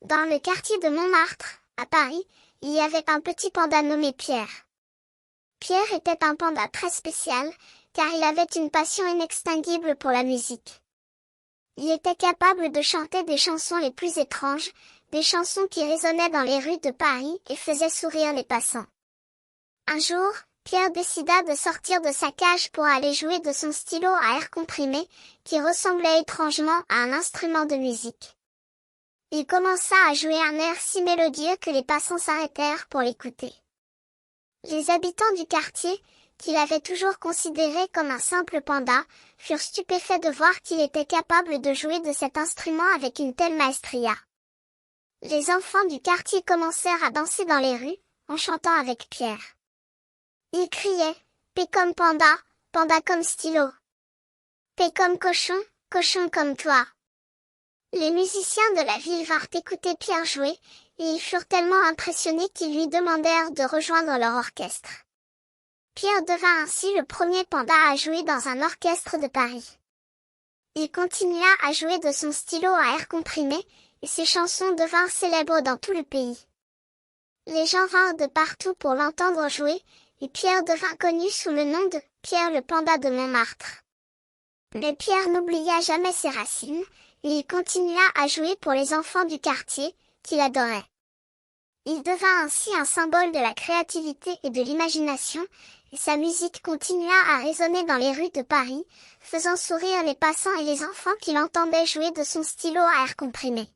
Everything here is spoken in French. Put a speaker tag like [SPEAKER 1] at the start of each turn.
[SPEAKER 1] Dans le quartier de Montmartre, à Paris, il y avait un petit panda nommé Pierre. Pierre était un panda très spécial, car il avait une passion inextinguible pour la musique. Il était capable de chanter des chansons les plus étranges, des chansons qui résonnaient dans les rues de Paris et faisaient sourire les passants. Un jour, Pierre décida de sortir de sa cage pour aller jouer de son stylo à air comprimé, qui ressemblait étrangement à un instrument de musique. Il commença à jouer un air si mélodieux que les passants s'arrêtèrent pour l'écouter. Les habitants du quartier, qu'il avait toujours considéré comme un simple panda, furent stupéfaits de voir qu'il était capable de jouer de cet instrument avec une telle maestria. Les enfants du quartier commencèrent à danser dans les rues, en chantant avec Pierre. Ils criaient « P comme panda, panda comme stylo. P comme cochon, cochon comme toi. » Les musiciens de la ville vinrent écouter Pierre jouer, et ils furent tellement impressionnés qu'ils lui demandèrent de rejoindre leur orchestre. Pierre devint ainsi le premier panda à jouer dans un orchestre de Paris. Il continua à jouer de son stylo à air comprimé, et ses chansons devinrent célèbres dans tout le pays. Les gens vinrent de partout pour l'entendre jouer, et Pierre devint connu sous le nom de Pierre le panda de Montmartre. Mais Pierre n'oublia jamais ses racines, et il continua à jouer pour les enfants du quartier, qu'il adorait. Il devint ainsi un symbole de la créativité et de l'imagination, et sa musique continua à résonner dans les rues de Paris, faisant sourire les passants et les enfants qui l'entendaient jouer de son stylo à air comprimé.